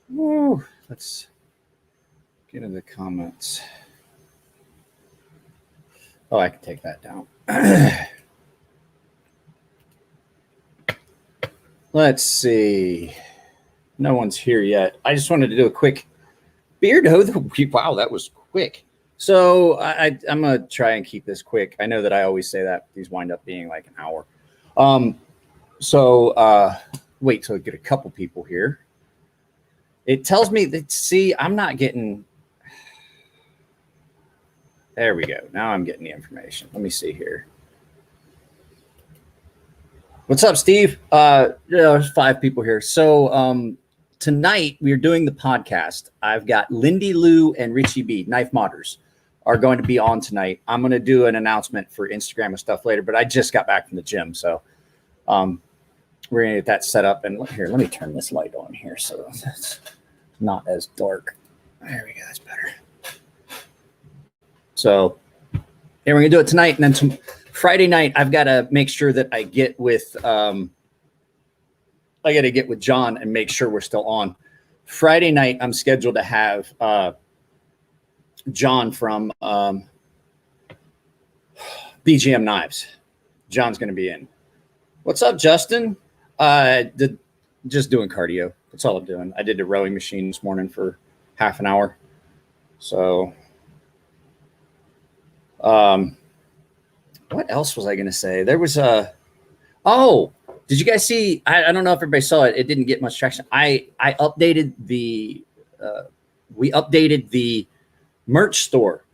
Woo, let's get in the comments. Oh, I can take that down. Let's see. No one's here yet. I just wanted to do a quick Beardo of the week. Wow, that was quick. So I'm going to try and keep this quick. I know that I always say that. These wind up being like an hour. Wait till I get a couple people here. It tells me that, see, I'm not getting. There we go. Now I'm getting the information. Let me see here. What's up, Steve? There's 5 people here. So tonight we are doing the podcast. I've got Lindy Lou and Richie B, Knife Modders, are going to be on tonight. I'm going to do an announcement for Instagram and stuff later, but I just got back from the gym. So we're going to get that set up. And here, let me turn this light on here so it's not as dark. There we go. That's better. So yeah, we're going to do it tonight. And then Friday night, I've got to make sure that I get with John and make sure we're still on. Friday night, I'm scheduled to have John from BGM Knives. John's going to be in. What's up, Justin? Just doing cardio. That's all I'm doing. I did the rowing machine this morning for half an hour. So, what else was I going to say? There was did you guys see? I don't know if everybody saw it. It didn't get much traction. I updated we updated the merch store,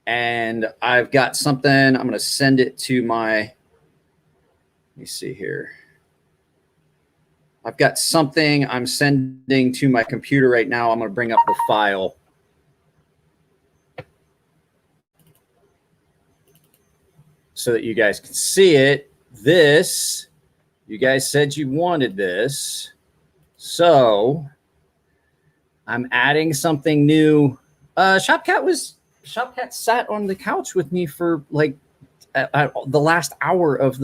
and I've got something. I'm going to send it to my. Let me see here. I've got something I'm sending to my computer right now. I'm going to bring up the file. So that you guys can see it. This, you guys said you wanted this. So I'm adding something new. Shopcat sat on the couch with me for like the last hour of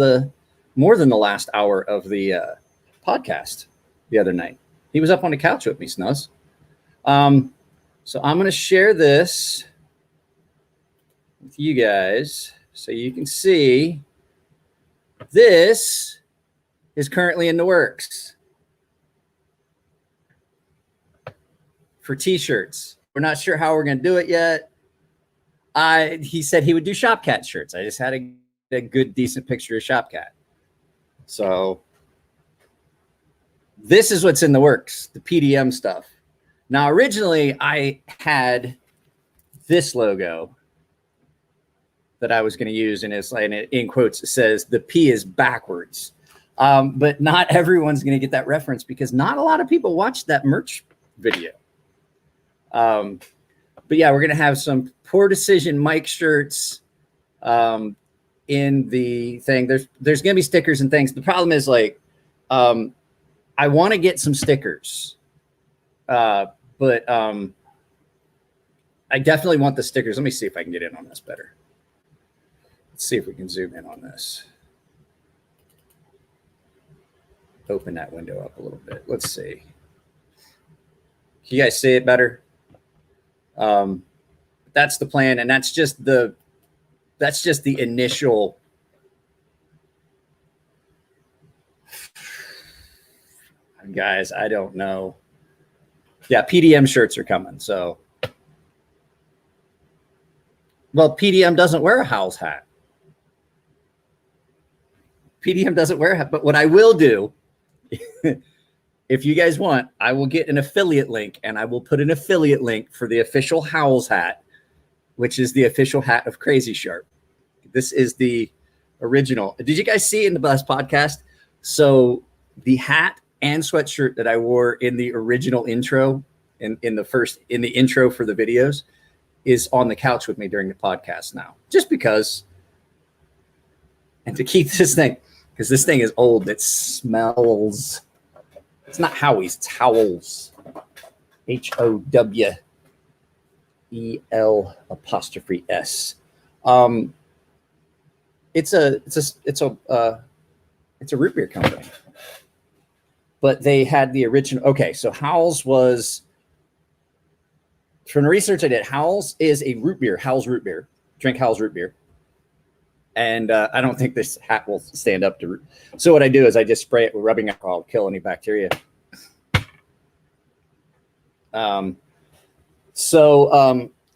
more than the last hour of the podcast the other night. He was up on the couch with me, Snuzz. So I'm going to share this with you guys. So you can see this is currently in the works for t-shirts. We're not sure how we're going to do it yet. He said he would do Shopcat shirts. I just had a good, decent picture of Shopcat. So this is what's in the works, the PDM stuff. Now, originally I had this logo that I was going to use, and it's like, in quotes, it says the P is backwards. But not everyone's going to get that reference because not a lot of people watched that merch video. But yeah, we're going to have some Poor Decision Mike shirts in the thing. There's going to be stickers and things. The problem is I want to get some stickers, but I definitely want the stickers. Let me see if I can get in on this better. Let's see if we can zoom in on this. Open that window up a little bit. Let's see. Can you guys see it better? That's the plan, and that's just the initial. Guys, I don't know. Yeah, PDM shirts are coming. So, well, PDM doesn't wear a Howl's hat. PDM doesn't wear a hat, but what I will do, if you guys want, I will get an affiliate link, and I will put an affiliate link for the official Howl's hat, which is the official hat of CrazySharp. This is the original. Did you guys see in the last podcast? So the hat and sweatshirt that I wore in the original intro, in the intro for the videos, is on the couch with me during the podcast now, just because. And to keep this thing, because this thing is old, it smells. It's not Howie's, it's Howells. HOWEL''S. It's a root beer company. but they had the original. Okay, so Howell's was, from the research I did, Howell's is a root beer. Howell's root beer. Drink Howell's root beer. And I don't think this hat will stand up to. So what I do is I just spray it with rubbing alcohol to kill any bacteria. At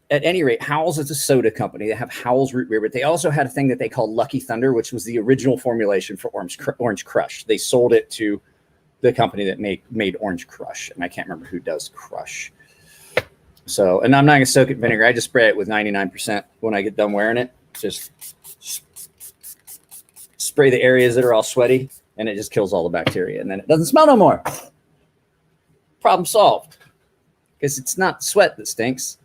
any rate, Howell's is a soda company. They have Howell's root beer, but they also had a thing that they called Lucky Thunder, which was the original formulation for Orange Crush. They sold it to the company that made Orange Crush, and I can't remember who does Crush. So, and I'm not going to soak it in vinegar. I just spray it with 99% when I get done wearing it. Just spray the areas that are all sweaty, and it just kills all the bacteria, and then it doesn't smell no more. Problem solved. Because it's not sweat that stinks.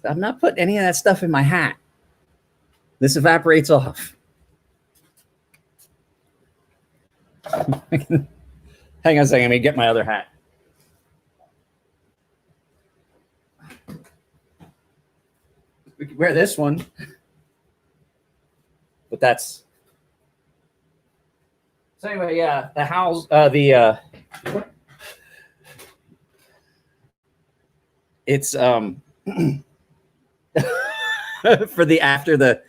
I'm not putting any of that stuff in my hat. This evaporates off. Hang on a second, let me get my other hat. We could wear this one. But that's... So anyway, yeah, the Howell's, it's for the after the,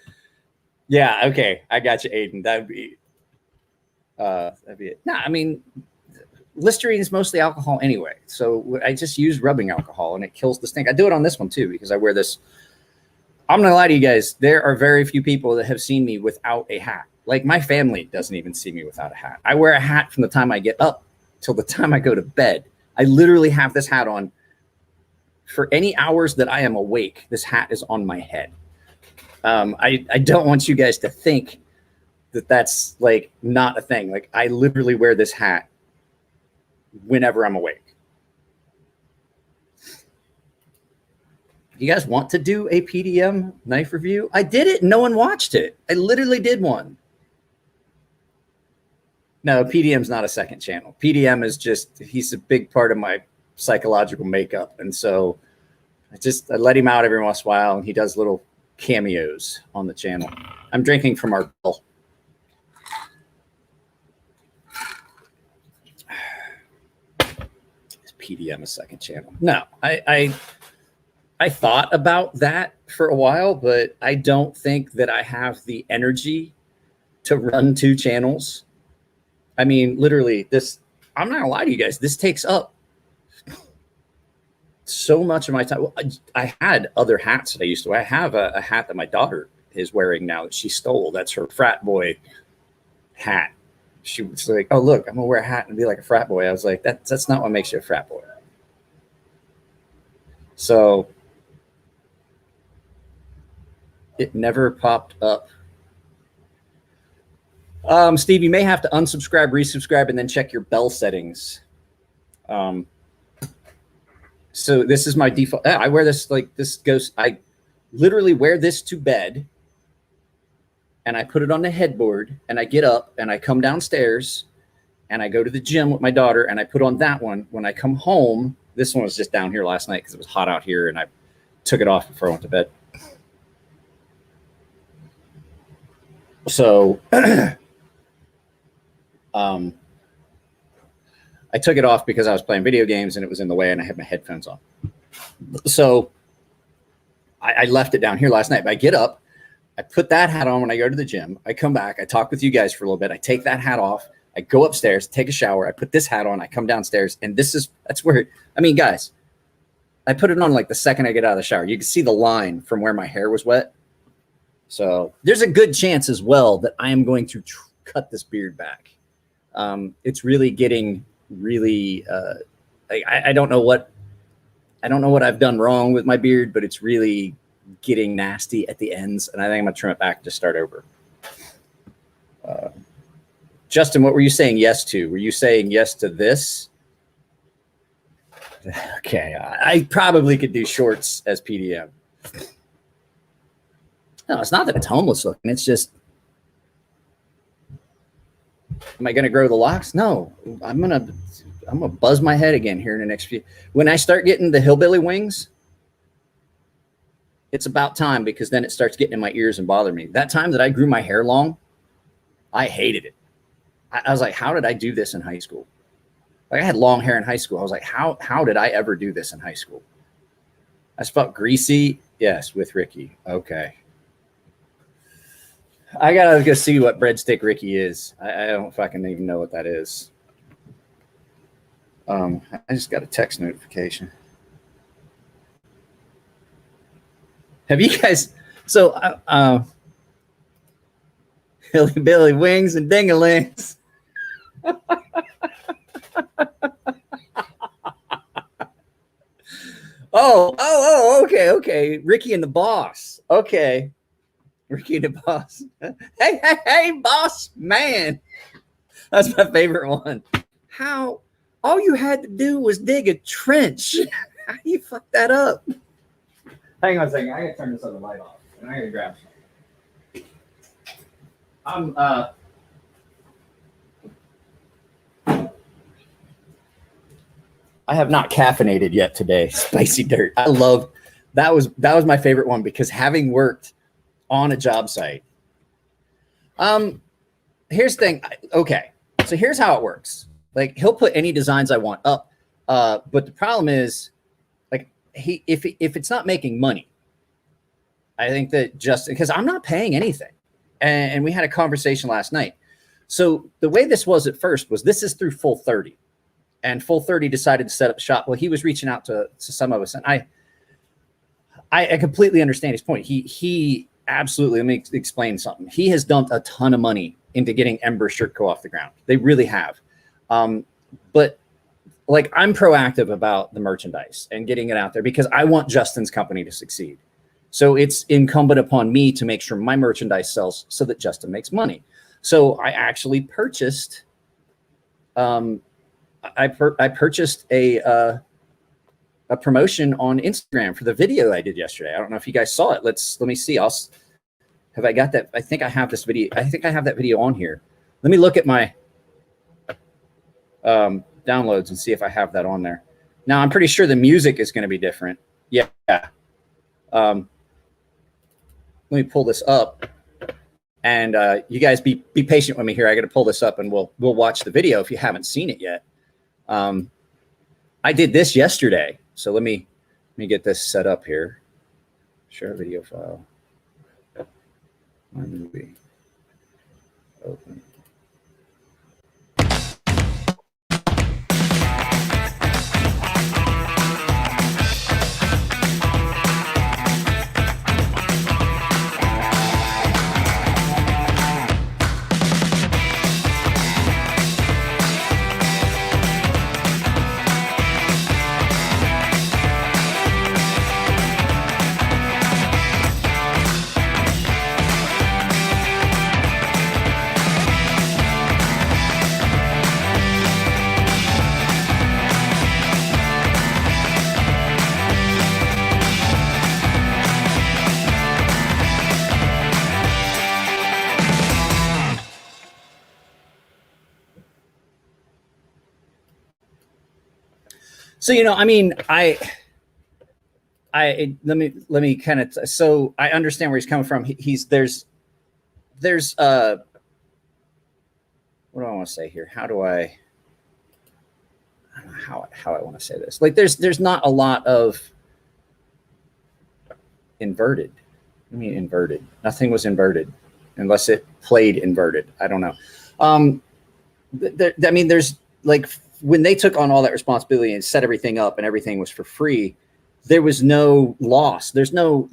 yeah, okay, I got you, Aiden. That'd be it. No, I mean, Listerine is mostly alcohol anyway, so I just use rubbing alcohol and it kills the stink. I do it on this one too because I wear this. I'm gonna lie to you guys, there are very few people that have seen me without a hat. Like my family doesn't even see me without a hat. I wear a hat from the time I get up till the time I go to bed. I literally have this hat on for any hours that I am awake. This hat is on my head. I don't want you guys to think that that's like not a thing. Like I literally wear this hat whenever I'm awake. You guys want to do a PDM knife review? I did it. No one watched it. I literally did one. No, PDM's not a second channel. PDM is just, he's a big part of my psychological makeup. And so I let him out every once in a while and he does little cameos on the channel. I'm drinking from our bill. Is PDM a second channel? No, I thought about that for a while, but I don't think that I have the energy to run 2 channels. I mean, literally this, I'm not gonna lie to you guys, this takes up so much of my time. Well, I had other hats that I used to wear. I have a hat that my daughter is wearing now that she stole. That's her frat boy hat. She was like, oh, look, I'm gonna wear a hat and be like a frat boy. I was like, that's not what makes you a frat boy. So it never popped up. Steve, you may have to unsubscribe, resubscribe, and then check your bell settings. So this is my default. I wear this like this goes. I literally wear this to bed, and I put it on the headboard, and I get up and I come downstairs, and I go to the gym with my daughter, and I put on that one. When I come home, this one was just down here last night because it was hot out here, and I took it off before I went to bed. So I took it off because I was playing video games and it was in the way and I had my headphones on. So I left it down here last night, but I get up, I put that hat on when I go to the gym. I come back, I talk with you guys for a little bit. I take that hat off, I go upstairs, take a shower. I put this hat on, I come downstairs, and that's where, I mean, guys, I put it on like the second I get out of the shower. You can see the line from where my hair was wet. So there's a good chance as well that I am going to cut this beard back. It's really getting really, I don't know what I've done wrong with my beard, but it's really getting nasty at the ends. And I think I'm gonna trim it back to start over. Justin, what were you saying yes to? Were you saying yes to this? Okay, I probably could do shorts as PDM. No, it's not that it's homeless looking. It's just, am I going to grow the locks? No, I'm going to buzz my head again here in the next few. When I start getting the hillbilly wings, it's about time because then it starts getting in my ears and bother me. That time that I grew my hair long, I hated it. I was like, how did I do this in high school? Like I had long hair in high school. I was like, how did I ever do this in high school? I spelled greasy. Yes, with Ricky. Okay. I gotta go see what breadstick Ricky is. I don't fucking even know what that is. I just got a text notification. Have you guys? So, Billy wings and dingalings. Okay. Ricky and the boss. Okay. Ricky and the boss. Hey, boss man. That's my favorite one. How all you had to do was dig a trench. How do you fuck that up? Hang on a second. I gotta turn this other light off. And I gotta grab some. I have not caffeinated yet today. Spicy dirt. I love that was my favorite one because having worked on a job site. Here's the thing. Okay. So here's how it works. Like he'll put any designs I want up. But the problem is like if it's not making money, I think that just because I'm not paying anything. And we had a conversation last night. So the way this was at first was this is through Full 30. And Full 30 decided to set up shop. Well, he was reaching out to some of us. And I completely understand his point. He absolutely, let me explain something. He has dumped a ton of money into getting Ember Shirt Co off the ground. They really have. But like I'm proactive about the merchandise and getting it out there because I want Justin's company to succeed. So it's incumbent upon me to make sure my merchandise sells so that Justin makes money. So I actually purchased, I purchased a promotion on Instagram for the video I did yesterday. I don't know if you guys saw it. Let me see. Have I got that? I think I have this video. I think I have that video on here. Let me look at my downloads and see if I have that on there. Now I'm pretty sure the music is going to be different. Yeah. Let me pull this up, and you guys be patient with me here. I got to pull this up, and we'll watch the video if you haven't seen it yet. I did this yesterday, so let me get this set up here. Share video file. My movie. Open. So, I mean, let me kind of, so I understand where he's coming from. There's what do I want to say here? I don't know how I want to say this. Like there's not a lot of inverted. I mean, inverted. Nothing was inverted unless it played inverted. I don't know. I mean, there's like, when they took on all that responsibility and set everything up and everything was for free, there was no loss. There's no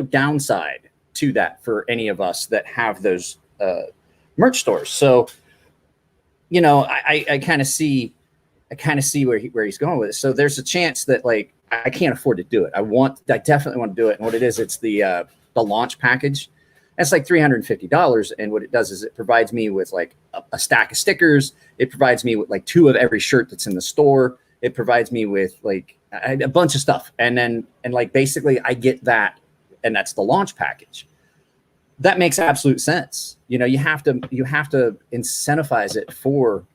downside to that for any of us that have those merch stores. So, I kind of see where he's going with it. So there's a chance that like I can't afford to do it. I definitely want to do it. And what it is, it's the launch package. That's like $350. And what it does is it provides me with like a stack of stickers. It provides me with like 2 of every shirt that's in the store. It provides me with like a bunch of stuff. And like, basically I get that. And that's the launch package. That makes absolute sense. You have to incentivize it for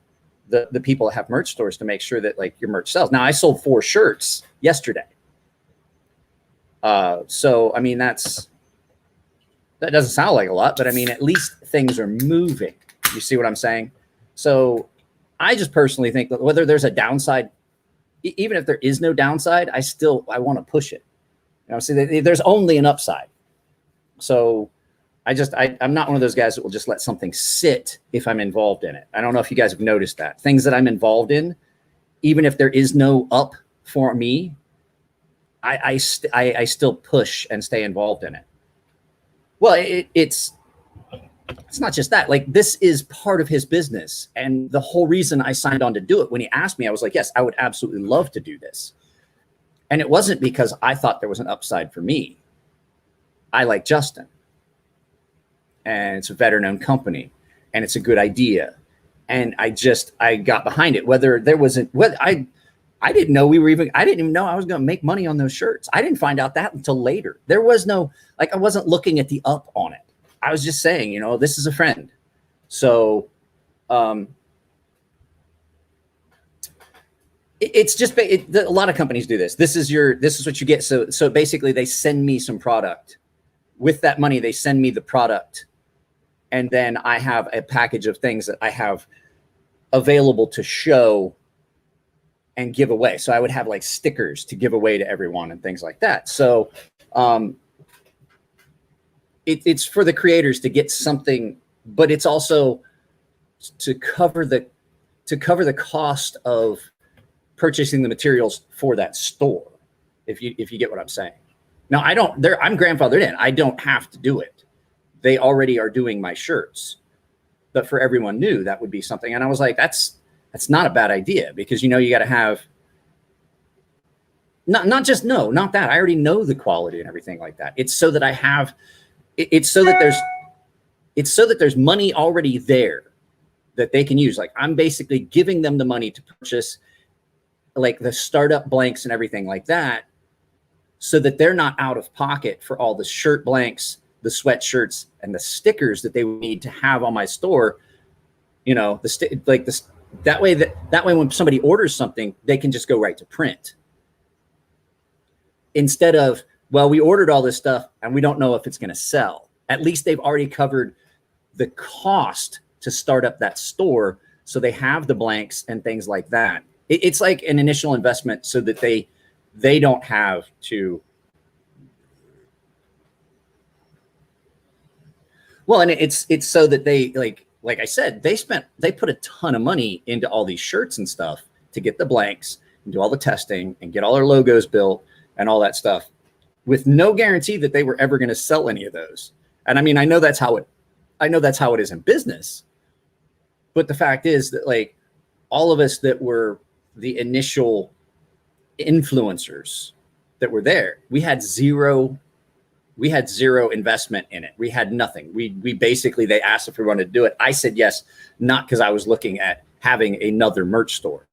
the people that have merch stores to make sure that like your merch sells. Now I sold 4 shirts yesterday. So, I mean, that doesn't sound like a lot, but I mean, at least things are moving. You see what I'm saying? So I just personally think that whether there's a downside, even if there is no downside, I want to push it. You know, see, there's only an upside. So I'm not one of those guys that will just let something sit if I'm involved in it. I don't know if you guys have noticed that. Things that I'm involved in, even if there is no up for me, I still push and stay involved in it. Well, it's not just that. Like, this is part of his business. And the whole reason I signed on to do it, when he asked me, I was like, yes, I would absolutely love to do this. And it wasn't because I thought there was an upside for me. I like Justin. And it's a veteran-owned company. And it's a good idea. And I got behind it. Whether there wasn't, I didn't know I didn't even know I was going to make money on those shirts. I didn't find out that until later. There was no, like, I wasn't looking at the up on it. I was just saying, you know, this is a friend. So, it's just, a lot of companies do this. This is what you get. So basically they send me some product. With that money, they send me the product. And then I have a package of things that I have available to show and give away. So I would have like stickers to give away to everyone and things like that. So, it's for the creators to get something, but it's also to cover the cost of purchasing the materials for that store. If you get what I'm saying. Now I'm grandfathered in. I don't have to do it. They already are doing my shirts, but for everyone new, that would be something. And I was like, that's not a bad idea, because, you know, you got to have not that. I already know the quality and everything like that. It's so that I have, it's so that there's money already there that they can use. Like, I'm basically giving them the money to purchase like the startup blanks and everything like that, so that they're not out of pocket for all the shirt blanks, the sweatshirts, and the stickers that they would need to have on my store. You know, that way when somebody orders something, they can just go right to print. Instead of, well, we ordered all this stuff and we don't know if it's going to sell. At least they've already covered the cost to start up that store, so they have the blanks and things like that. It's like an initial investment so that they don't have to. Well, and it's so that they, like I said, they put a ton of money into all these shirts and stuff to get the blanks and do all the testing and get all their logos built and all that stuff, with no guarantee that they were ever going to sell any of those. And I mean, I know that's how it is in business. But the fact is that, like, all of us that were the initial influencers that were there, we had zero investment in it. We had nothing. We basically, they asked if we wanted to do it. I said yes, not because I was looking at having another merch store.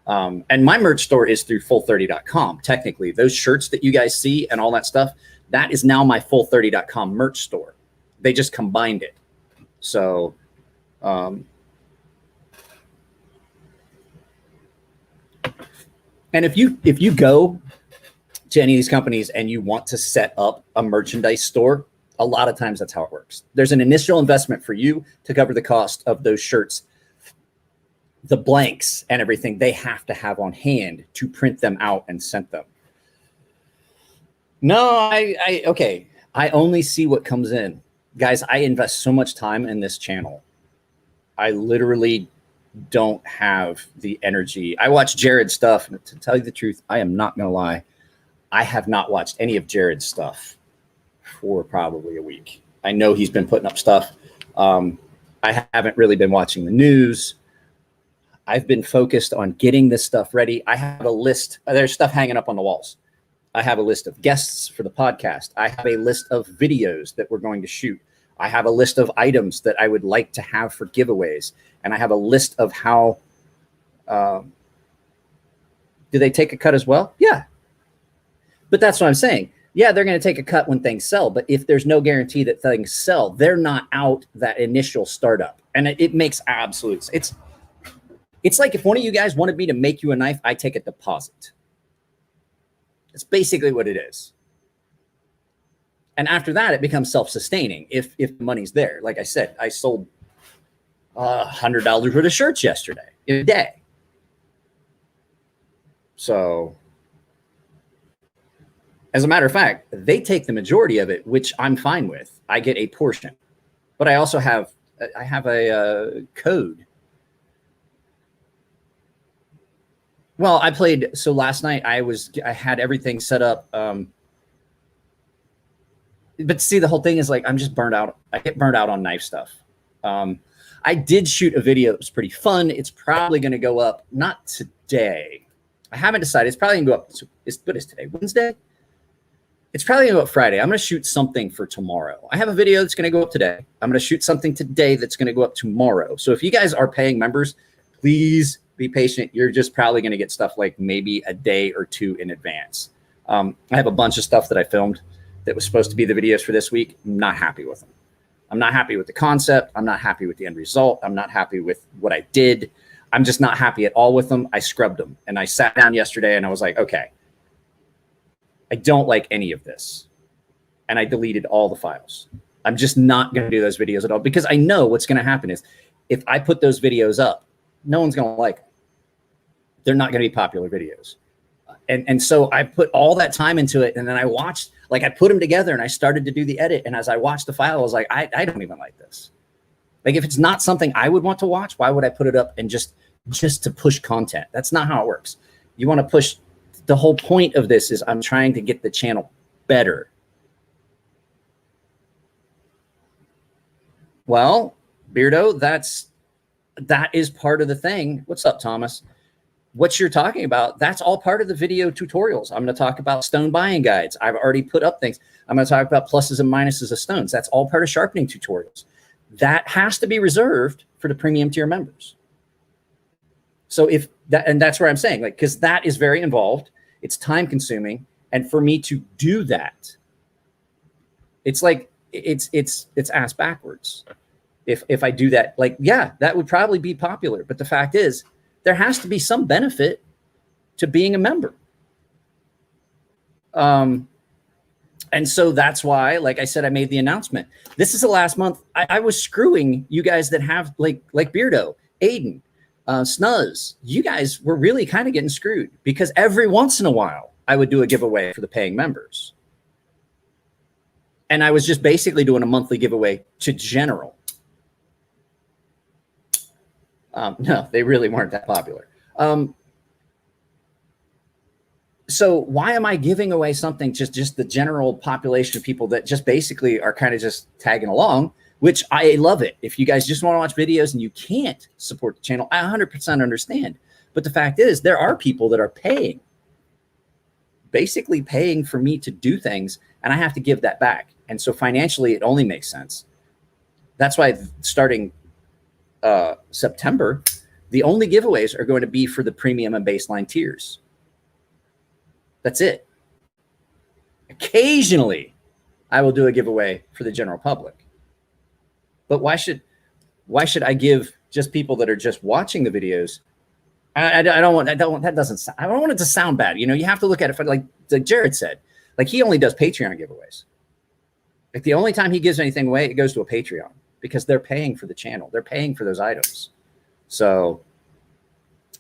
And my merch store is through full30.com. Technically, those shirts that you guys see and all that stuff, that is now my full30.com merch store. They just combined it. So, and if you go to any of these companies and you want to set up a merchandise store, a lot of times that's how it works. There's an initial investment for you to cover the cost of those shirts. The blanks and everything they have to have on hand to print them out and send them. No, okay. I only see what comes in. Guys, I invest so much time in this channel. I literally don't have the energy. I watch Jared's stuff, and to tell you the truth, I am not going to lie. I have not watched any of Jared's stuff for probably a week. I know he's been putting up stuff. I haven't really been watching the news. I've been focused on getting this stuff ready. I have a list. There's stuff hanging up on the walls. I have a list of guests for the podcast. I have a list of videos that we're going to shoot. I have a list of items that I would like to have for giveaways. And I have a list of how, do they take a cut as well? Yeah. But that's what I'm saying. Yeah, they're going to take a cut when things sell. But if there's no guarantee that things sell, they're not out that initial startup. And it makes absolute sense. It's like if one of you guys wanted me to make you a knife, I take a deposit. It's basically what it is. And after that, it becomes self-sustaining if the money's there. Like I said, I sold $100 worth of shirts yesterday in a day. So as a matter of fact, they take the majority of it, which I'm fine with. I get a portion, but I also have a code. Well, I played. So last night I had everything set up. But see, the whole thing is like, I'm just burned out. I get burned out on knife stuff. I did shoot a video. It was pretty fun. It's probably going to go up, not today. I haven't decided. It's probably going to go up. What is today? Wednesday? It's probably going to go up Friday. I'm going to shoot something for tomorrow. I have a video that's going to go up today. I'm going to shoot something today that's going to go up tomorrow. So if you guys are paying members, please be patient. You're just probably going to get stuff like maybe a day or two in advance. I have a bunch of stuff that I filmed that was supposed to be the videos for this week. I'm not happy with them. I'm not happy with the concept. I'm not happy with the end result. I'm not happy with what I did. I'm just not happy at all with them. I scrubbed them. And I sat down yesterday and I was like, okay, I don't like any of this. And I deleted all the files. I'm just not going to do those videos at all because I know what's going to happen is if I put those videos up, no one's going to like them. They're not going to be popular videos. And so I put all that time into it. And then I watched, like I put them together and I started to do the edit. And as I watched the file, I was like, I don't even like this. Like if it's not something I would want to watch, why would I put it up and just to push content? That's not how it works. You want to push. The whole point of this is I'm trying to get the channel better. Well, Beardo, that is part of the thing. What's up, Thomas? What you're talking about, that's all part of the video tutorials. I'm going to talk about stone buying guides. I've already put up things. I'm going to talk about pluses and minuses of stones. That's all part of sharpening tutorials. That has to be reserved for the premium tier members. So if that, and that's where I'm saying, like, because that is very involved. It's time consuming. And for me to do that, it's like, it's ass backwards. If I do that, like, yeah, that would probably be popular. But the fact is, there has to be some benefit to being a member. And so that's why, like I said, I made the announcement. This is the last month. I was screwing you guys that have like Beardo, Aiden, Snuzz. You guys were really kind of getting screwed because every once in a while I would do a giveaway for the paying members. And I was just basically doing a monthly giveaway to general. No, they really weren't that popular. So why am I giving away something just the general population of people that just basically are kind of just tagging along, which I love it. If you guys just want to watch videos and you can't support the channel, I 100% understand. But the fact is there are people that are paying, basically paying for me to do things, and I have to give that back. And so financially, it only makes sense. That's why starting September, the only giveaways are going to be for the premium and baseline tiers. That's it. Occasionally, I will do a giveaway for the general public. But why should I give just people that are just watching the videos? I don't want it to sound bad. You know, you have to look at it like Jared said. Like he only does Patreon giveaways. Like the only time he gives anything away, it goes to a Patreon because they're paying for the channel. They're paying for those items. So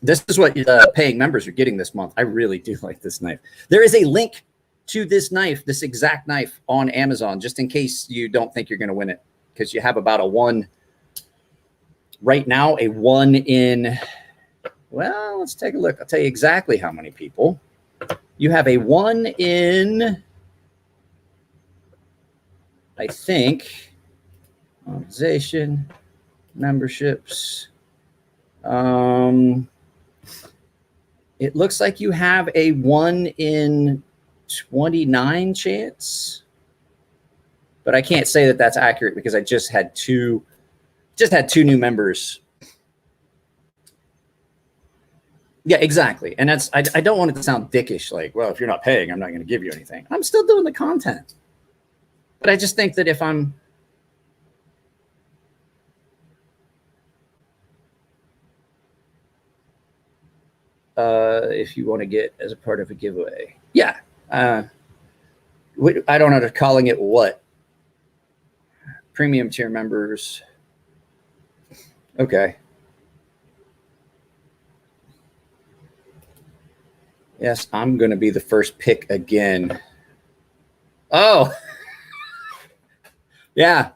this is what paying members are getting this month. I really do like this knife. There is a link to this knife, this exact knife on Amazon, just in case you don't think you're going to win it, because you have about a 1 right now, a 1 in, well, let's take a look. I'll tell you exactly how many people. You have a 1 in, I think, monetization, memberships. It looks like you have a 1 in 29 chance, but I can't say that that's accurate because I just had two new members. Yeah, exactly. And that's, I don't want it to sound dickish. Like, well, if you're not paying, I'm not going to give you anything. I'm still doing the content, but I just think that if I'm, if you want to get as a part of a giveaway. Yeah. I don't know, they're calling it what? Premium tier members. Okay. Yes, I'm going to be the first pick again. Oh, yeah.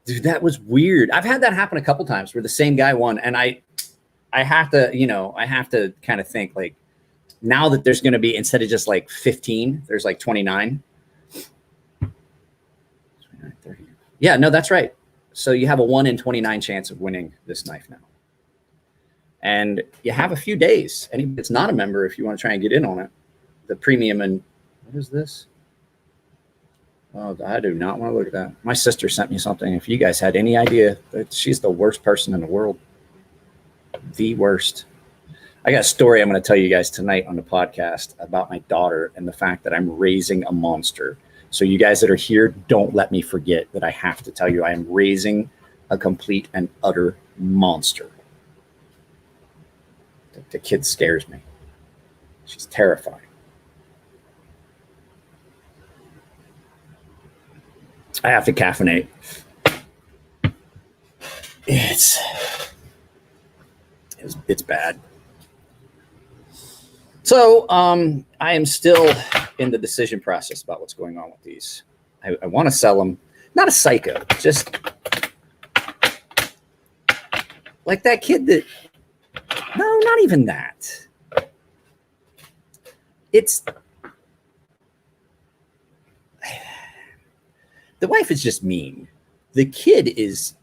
Dude, that was weird. I've had that happen a couple times where the same guy won. And I have to, I have to kind of think like now that there's going to be, instead of just like 15, there's like 29. 29, 30. Yeah, no, that's right. So you have a 1 in 29 chance of winning this knife now. And you have a few days. And it's not a member if you want to try and get in on it. The premium, and what is this? Oh, I do not want to look at that. My sister sent me something. If you guys had any idea, she's the worst person in the world. The worst. I got a story I'm going to tell you guys tonight on the podcast about my daughter and the fact that I'm raising a monster. So you guys that are here, don't let me forget that I have to tell you I am raising a complete and utter monster. The kid scares me. She's terrifying. I have to caffeinate. It's bad. So I am still in the decision process about what's going on with these. I want to sell them. Not a psycho, just like that kid that, no, not even that. It's, the wife is just mean. The kid is,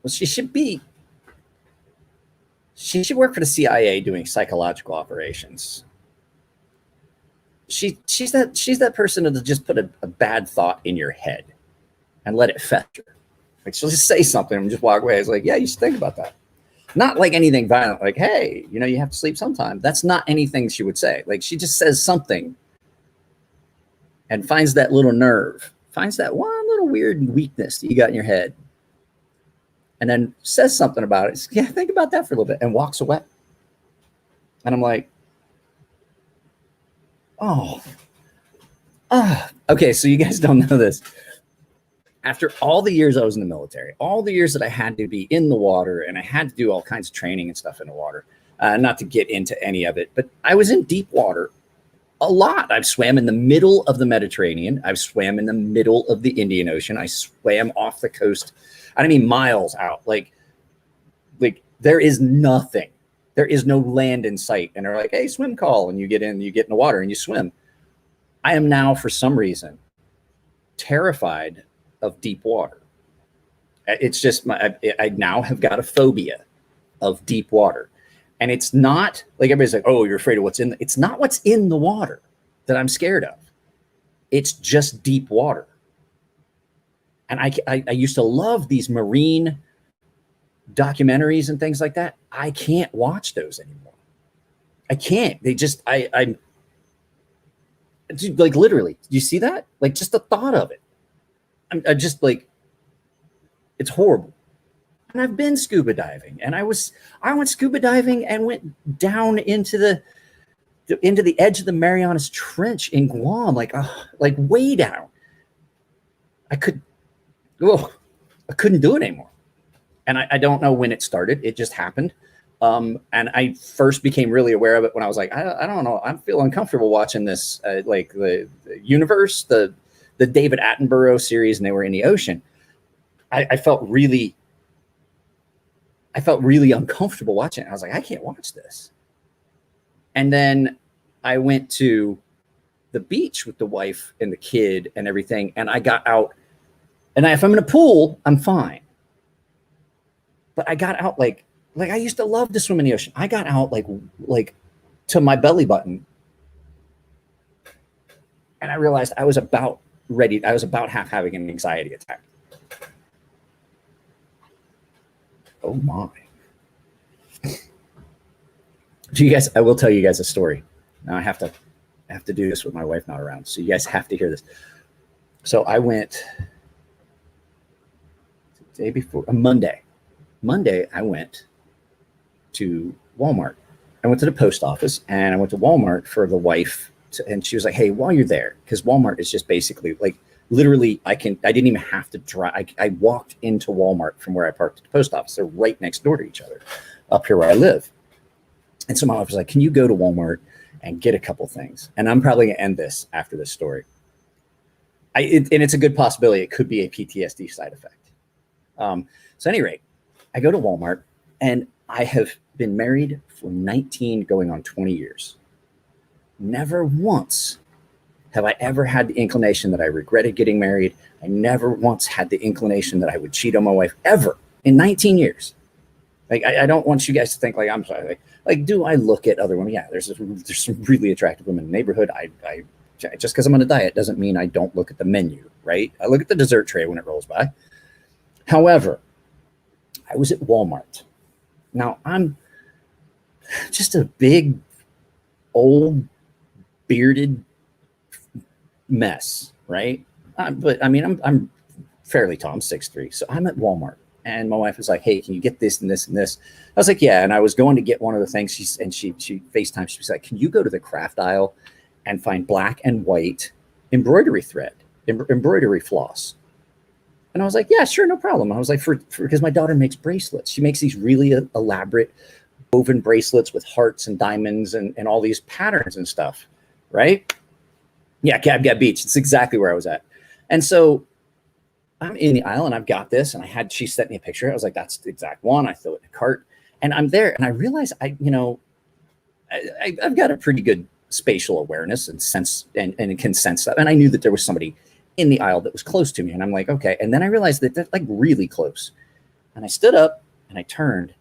well, she should work for the CIA doing psychological operations. She's that person that'll just put a bad thought in your head and let it fester. Like she'll just say something and just walk away. It's like, yeah, you should think about that. Not like anything violent, like, hey, you have to sleep sometime. That's not anything she would say. Like she just says something and finds that little nerve, finds that one little weird weakness that you got in your head, and then says something about it. Says, yeah, think about that for a little bit, and walks away. And I'm like, okay, so you guys don't know this. After all the years I was in the military, all the years that I had to be in the water and I had to do all kinds of training and stuff in the water, not to get into any of it, but I was in deep water a lot. I've swam in the middle of the Mediterranean. I've swam in the middle of the Indian Ocean. I swam off the coast. I mean, miles out. Like there is nothing. There is no land in sight. And they're like, hey, swim call. And you get in the water and you swim. I am now, for some reason, terrified of deep water. It's just I now have got a phobia of deep water. And it's not like everybody's like, oh, you're afraid of what's in it's not what's in the water that I'm scared of. It's just deep water. And I used to love these marine documentaries and things like that. I can't watch those anymore. I can't. They just I'm like, literally, do you see that? Like, just the thought of it. I just like, it's horrible. And I've been scuba diving, and I went scuba diving and went down into the edge of the Marianas Trench in Guam, like way down. I couldn't do it anymore. And I don't know when it started. It just happened. And I first became really aware of it when I was like, I don't know. I feel uncomfortable watching this, like the universe, the David Attenborough series, and they were in the ocean. I felt really uncomfortable watching it. I was like, I can't watch this. And then I went to the beach with the wife and the kid and everything. And I got out, and if I'm in a pool, I'm fine. But I got out like I used to love to swim in the ocean. I got out like to my belly button. And I realized I was about ready. I was about half having an anxiety attack. Oh my. I will tell you guys a story. Now I have to do this with my wife not around. So you guys have to hear this. So I went the day before, Monday, I went to Walmart. I went to the post office and I went to Walmart for the wife. And she was like, hey, while you're there, because Walmart is just basically like Literally, I didn't even have to drive. I walked into Walmart from where I parked at the post office. They're right next door to each other up here where I live. And so my wife was like, can you go to Walmart and get a couple things? And I'm probably gonna end this after this story. And it's a good possibility it could be a PTSD side effect. So at any rate, I go to Walmart, and I have been married for 19 going on 20 years. Never once have I ever had the inclination that I regretted getting married. I never once had the inclination that I would cheat on my wife, ever, in 19 years. Like, I don't want you guys to think like I'm sorry. Like, do I look at other women? Yeah, there's some really attractive women in the neighborhood. I just because I'm on a diet doesn't mean I don't look at the menu, right? I look at the dessert tray when it rolls by. However, I was at Walmart. Now, I'm just a big, old, bearded mess, right? But I mean, I'm fairly tall. I'm 6'3". So I'm at Walmart. And my wife was like, hey, can you get this and this and this? I was like, yeah. And I was going to get one of the things. She FaceTime. She was like, can you go to the craft aisle and find black and white embroidery thread, embroidery floss? And I was like, yeah, sure, no problem. I was like, because my daughter makes bracelets. She makes these really elaborate woven bracelets with hearts and diamonds and all these patterns and stuff, right? Yeah, Cab Gab Beach. It's exactly where I was at. And so I'm in the aisle and I've got this, and she sent me a picture. I was like, that's the exact one. I throw it in the cart, and I'm there, and I realize I've got a pretty good spatial awareness and sense and can sense that. And I knew that there was somebody in the aisle that was close to me, and I'm like, okay. And then I realized that they're like really close, and I stood up and I turned.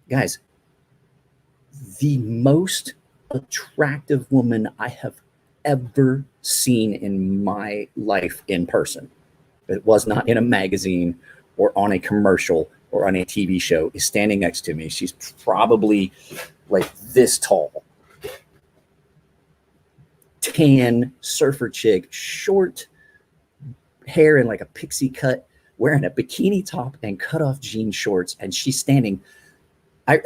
Guys, the most attractive woman I have ever seen in my life in person, it was not in a magazine or on a commercial or on a TV show, is standing next to me. She's probably like this tall. Tan surfer chick, short hair in like a pixie cut, wearing a bikini top and cut off jean shorts. And she's standing.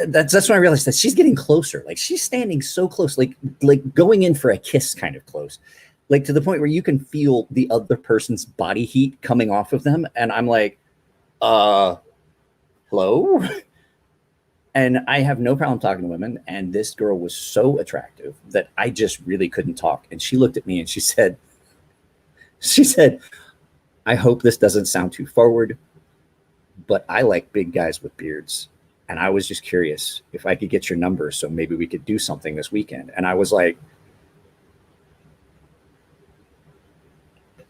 That's when I realized that she's getting closer. Like, she's standing so close, like going in for a kiss kind of close. Like, to the point where you can feel the other person's body heat coming off of them. And I'm like, hello? And I have no problem talking to women. And this girl was so attractive that I just really couldn't talk. And she looked at me and she said, I hope this doesn't sound too forward, but I like big guys with beards. And I was just curious if I could get your number so maybe we could do something this weekend. And I was like,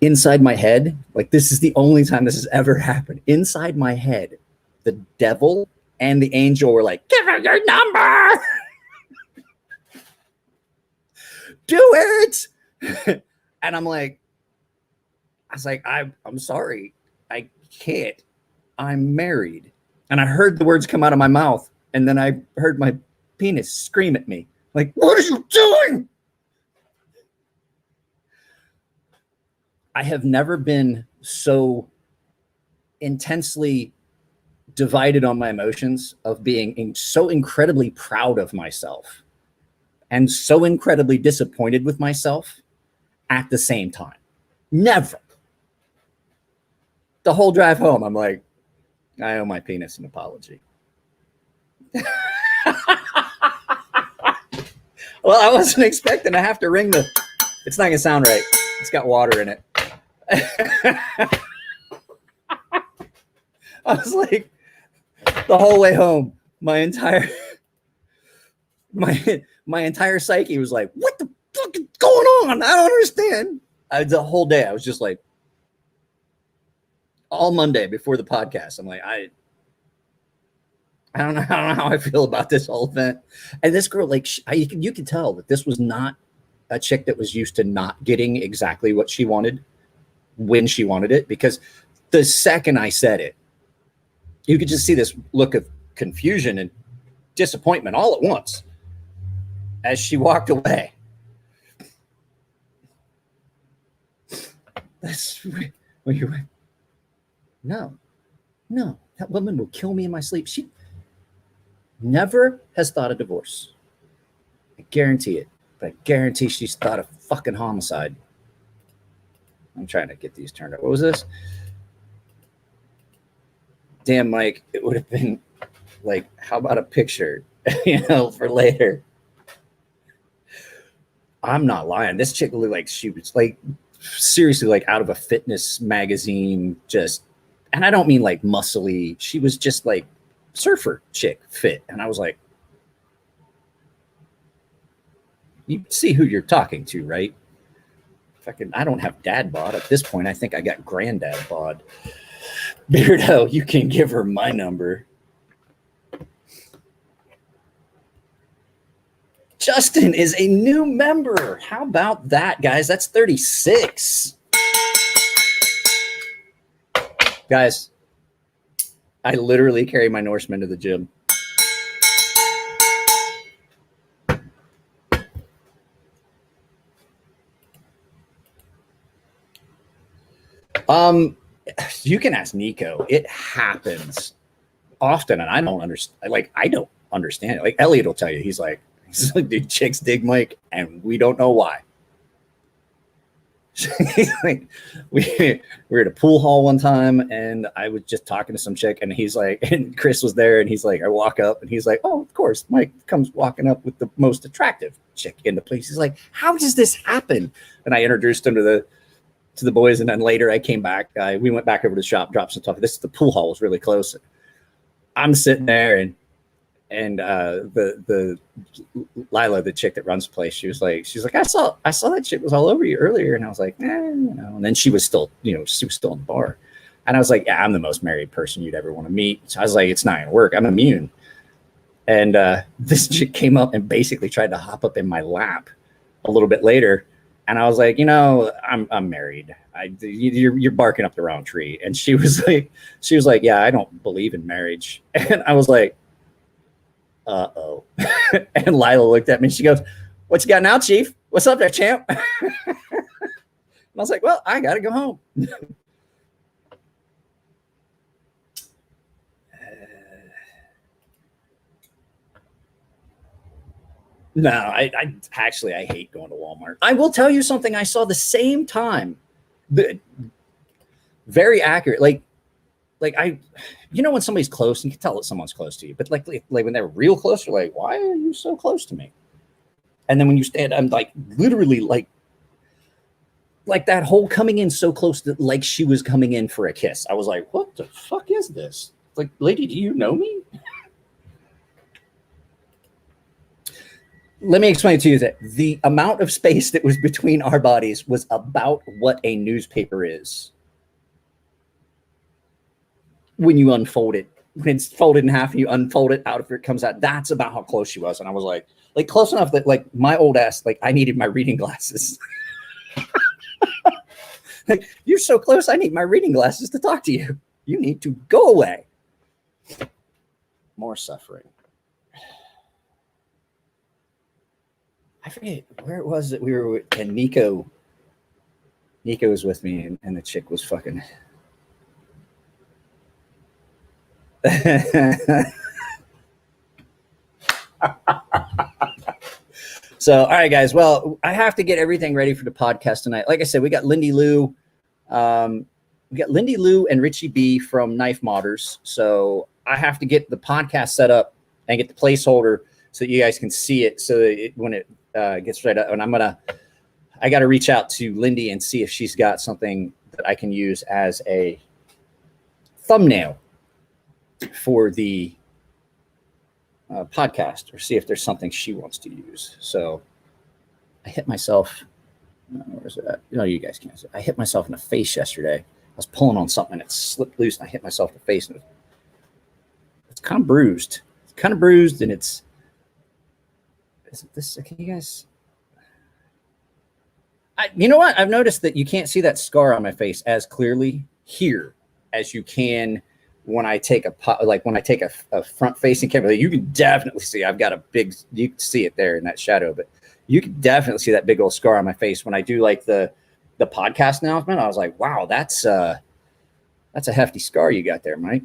inside my head, like, this is the only time this has ever happened. Inside my head, the devil and the angel were like, give her your number. Do it. And I'm like, I'm sorry. I can't. I'm married. And I heard the words come out of my mouth. And then I heard my penis scream at me. Like, what are you doing? I have never been so intensely divided on my emotions of being so incredibly proud of myself and so incredibly disappointed with myself at the same time. Never. The whole drive home, I'm like, I owe my penis an apology. Well, I wasn't expecting to have to ring the... It's not going to sound right. It's got water in it. I was like, the whole way home, my entire psyche was like, what the fuck is going on? I don't understand. The whole day, I was just like, all Monday before the podcast, I'm like, I don't know how I feel about this whole event. And this girl, like, you could tell that this was not a chick that was used to not getting exactly what she wanted when she wanted it, because the second I said it, you could just see this look of confusion and disappointment all at once as she walked away. That's when you went, no, that woman will kill me in my sleep. She never has thought of divorce. I guarantee it. But I guarantee she's thought of fucking homicide. I'm trying to get these turned up. What was this? Damn, Mike, it would have been like, how about a picture, for later? I'm not lying. This chick looked like she was like seriously like out of a fitness magazine, just, and I don't mean like muscly. She was just like surfer chick fit. And I was like, you see who you're talking to, right? I don't have dad bod at this point. I think I got granddad bod. Beardo, you can give her my number. Justin is a new member. How about that, guys? That's 36. Guys, I literally carry my Norseman to the gym. You can ask Nico. It happens often, and I don't understand. Like, I don't understand it. Like, Elliot will tell you, he's like, dude, chicks dig Mike, and we don't know why. Like, we were at a pool hall one time, and I was just talking to some chick, and he's like, and Chris was there, and he's like, I walk up, and he's like, oh, of course, Mike comes walking up with the most attractive chick in the place. He's like, how does this happen? And I introduced him to the boys, and then later I came back. We went back over to the shop, dropped some stuff. The pool hall was really close. I'm sitting there, and the Lila, the chick that runs the place, she's like, I saw that chick was all over you earlier, and I was like, And then she was still in the bar, and I was like, yeah, I'm the most married person you'd ever want to meet. So I was like, it's not gonna work. I'm immune. And this chick came up and basically tried to hop up in my lap a little bit later. And I was like, I'm married. You're barking up the wrong tree. And she was like, yeah, I don't believe in marriage. And I was like, uh-oh. And Lila looked at me and she goes, what you got now, Chief? What's up there, champ? And I was like, well, I got to go home. No, I hate going to Walmart. I will tell you something I saw the same time. Very accurate. Like when somebody's close, and you can tell that someone's close to you, but like when they're real close, you're like, why are you so close to me? And then when you stand, I'm like literally like that whole coming in so close that like she was coming in for a kiss. I was like, what the fuck is this? Like, lady, do you know me? Let me explain to you that the amount of space that was between our bodies was about what a newspaper is. When you unfold it, when it's folded in half and you unfold it out, if it comes out, that's about how close she was. And I was like close enough that like my old ass, like I needed my reading glasses. Like, you're so close, I need my reading glasses to talk to you. You need to go away. More suffering. I forget where it was that we were with, and Nico was with me, and the chick was fucking. So, all right, guys. Well, I have to get everything ready for the podcast tonight. Like I said, we got Lindy Lou. And Richie B from Knife Modders. So I have to get the podcast set up and get the placeholder so that you guys can see it. So that when it gets right up, and I got to reach out to Lindy and see if she's got something that I can use as a thumbnail for the podcast, or see if there's something she wants to use. So I hit myself. Where's it at? No, you guys can't see. I hit myself in the face yesterday. I was pulling on something and it slipped loose, and I hit myself in the face, and it's kind of bruised. It's kind of bruised, and is it this? Can you guys? You know what? I've noticed that you can't see that scar on my face as clearly here as you can when I take a front facing camera. You can definitely see I've got a big, you can see it there in that shadow, but you can definitely see that big old scar on my face when I do like the podcast announcement. I was like, wow, that's a hefty scar you got there, Mike.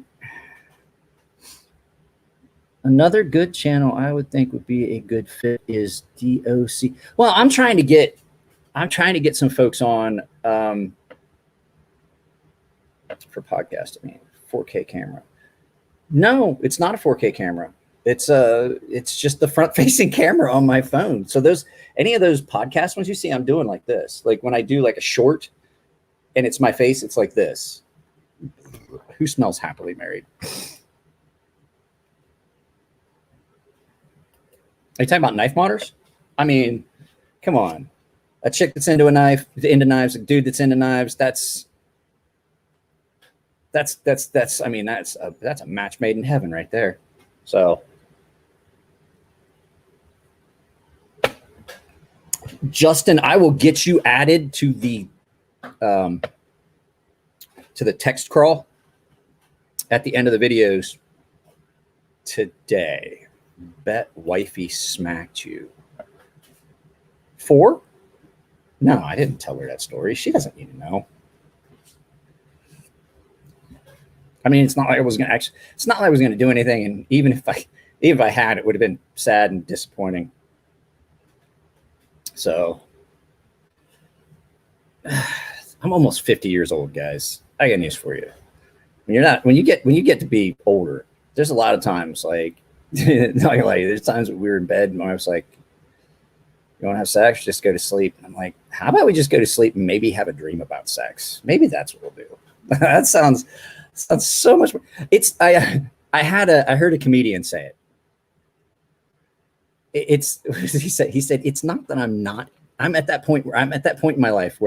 Another good channel I would think would be a good fit is DOC. Well, I'm trying to get some folks on. for podcasting. 4K camera. No, it's not a 4K camera. It's just the front facing camera on my phone. So any of those podcast ones you see, I'm doing like this. Like when I do like a short and it's my face, it's like this. Who smells happily married? Are you talking about knife modders? I mean, come on. A chick that's into knives, a dude that's into knives, that's I mean, that's a match made in heaven right there. So Justin, I will get you added to the text crawl at the end of the videos today. Bet wifey smacked you. 4? No, I didn't tell her that story. She doesn't need to know. I mean, it's not like I was gonna do anything, and even if I had, it would have been sad and disappointing. So I'm almost 50 years old, guys. I got news for you. When you get to be older, there's a lot of times like there's times when we were in bed and I was like, you want to have sex? Just go to sleep. And I'm like, how about we just go to sleep and maybe have a dream about sex? Maybe that's what we'll do. That sounds so much more. I heard a comedian say it. He said it's not that I'm at that point in my life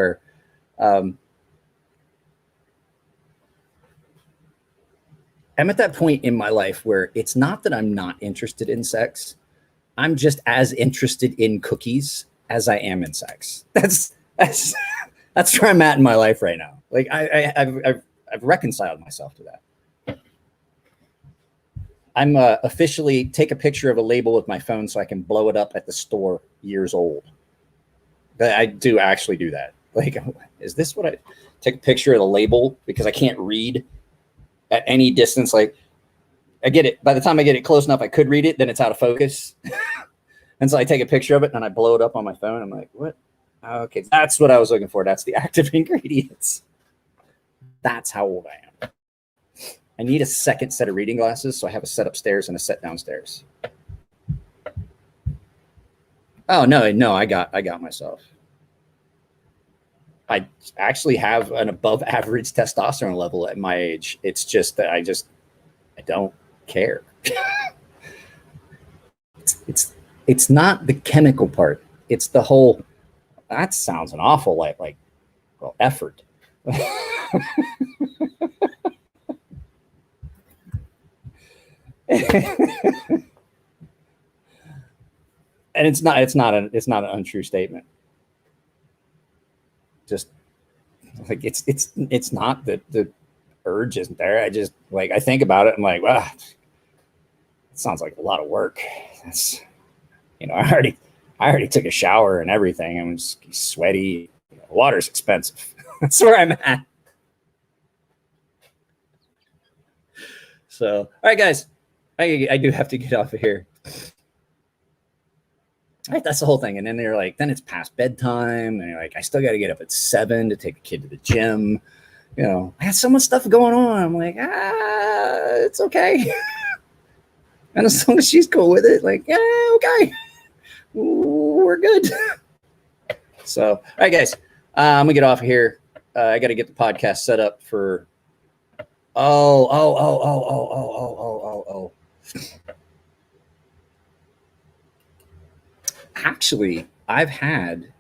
where it's not that I'm not interested in sex. I'm just as interested in cookies as I am in sex. That's where I'm at in my life right now. Like I've reconciled myself to that. I'm officially take a picture of a label with my phone so I can blow it up at the store years old. I do actually do that. Like, is this what I take a picture of the label because I can't read at any distance? Like, I get it. By the time I get it close enough, I could read it. Then it's out of focus. And so I take a picture of it and I blow it up on my phone. I'm like, what? Okay, that's what I was looking for. That's the active ingredients. That's how old I am. I need a second set of reading glasses. So I have a set upstairs and a set downstairs. Oh, no, I got myself. I actually have an above average testosterone level at my age. It's just that I don't care. It's not the chemical part. It's the whole, that sounds an awful like effort. And it's not an untrue statement. Just like it's not that the urge isn't there. I just like, I think about it. I'm like, wow, it sounds like a lot of work. That's, I already took a shower and everything. I'm just sweaty. Water's expensive. That's where I'm at. So, all right, guys, I do have to get off of here. All right, that's the whole thing. And then they're like, then it's past bedtime. And you're like, I still got to get up at 7 to take the kid to the gym. I had so much stuff going on. I'm like, it's okay. And as long as she's cool with it, like, yeah, okay, we're good. So, all right, guys, I'm gonna get off of here. I got to get the podcast set up for. Oh. Actually, I've had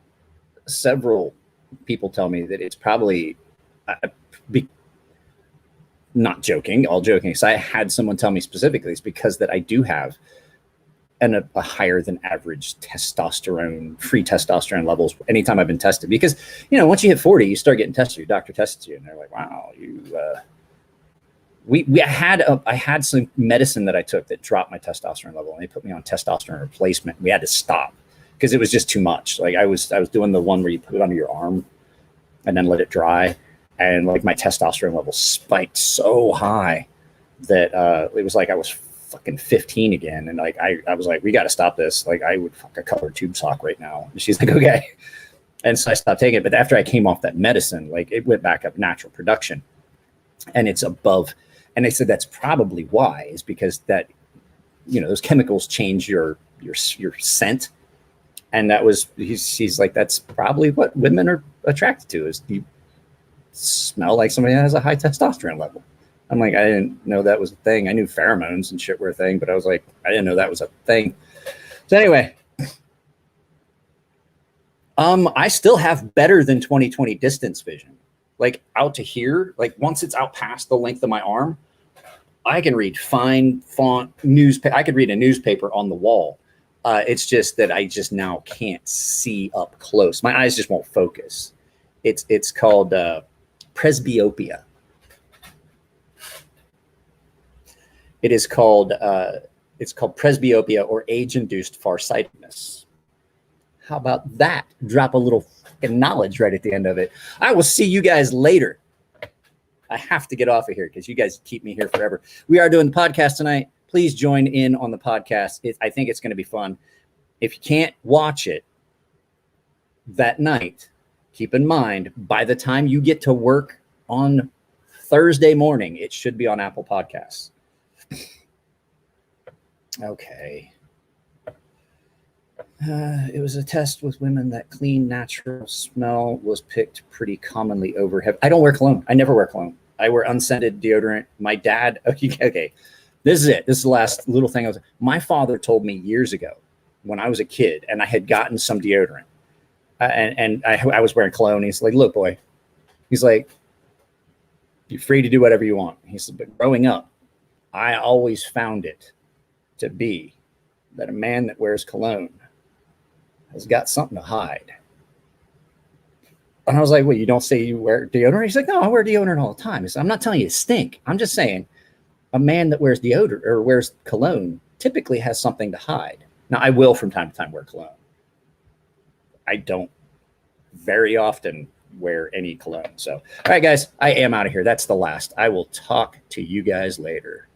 several people tell me that it's probably, not joking, all joking. So I had someone tell me specifically it's because that I do have a higher than average free testosterone levels anytime I've been tested. Because, once you hit 40, you start getting tested. Your doctor tests you and they're like, wow, I had some medicine that I took that dropped my testosterone level, and they put me on testosterone replacement. We had to stop because it was just too much. Like I was doing the one where you put it under your arm and then let it dry. And like my testosterone level spiked so high that it was like I was fucking 15 again. And like I was like, we got to stop this. Like I would fuck a colored tube sock right now. And she's like, okay. And so I stopped taking it. But after I came off that medicine, like it went back up natural production. and it's above. And they said that's probably why, is because that, those chemicals change your scent. And that was, he's like, that's probably what women are attracted to, is you smell like somebody that has a high testosterone level. I'm like, I didn't know that was a thing. I knew pheromones and shit were a thing, but I was like, I didn't know that was a thing. So anyway, I still have better than 20/20 distance vision. Like out to here, like once it's out past the length of my arm, I can read fine font newspaper. I could read a newspaper on the wall. It's just that I just now can't see up close. My eyes just won't focus. It's called presbyopia. It's called presbyopia, or age-induced farsightedness. How about that? Drop a little fucking knowledge right at the end of it. I will see you guys later. I have to get off of here because you guys keep me here forever. We are doing the podcast tonight. Please join in on the podcast. I think it's going to be fun. If you can't watch it that night, keep in mind, by the time you get to work on Thursday morning, it should be on Apple Podcasts. Okay. It was a test with women that clean, natural smell was picked pretty commonly over. I don't wear cologne. I never wear cologne. I wear unscented deodorant. My dad, okay, this is it. This is the last little thing. My father told me years ago when I was a kid and I had gotten some deodorant and I was wearing cologne. He's like, look, boy, he's like, you're free to do whatever you want. He said, but growing up, I always found it to be that a man that wears cologne has got something to hide. And I was like, well, you don't say you wear deodorant? He's like, no, I wear deodorant all the time. I'm not telling you to stink. I'm just saying a man that wears deodorant or wears cologne typically has something to hide. Now, I will from time to time wear cologne. I don't very often wear any cologne. So, all right, guys, I am out of here. That's the last. I will talk to you guys later.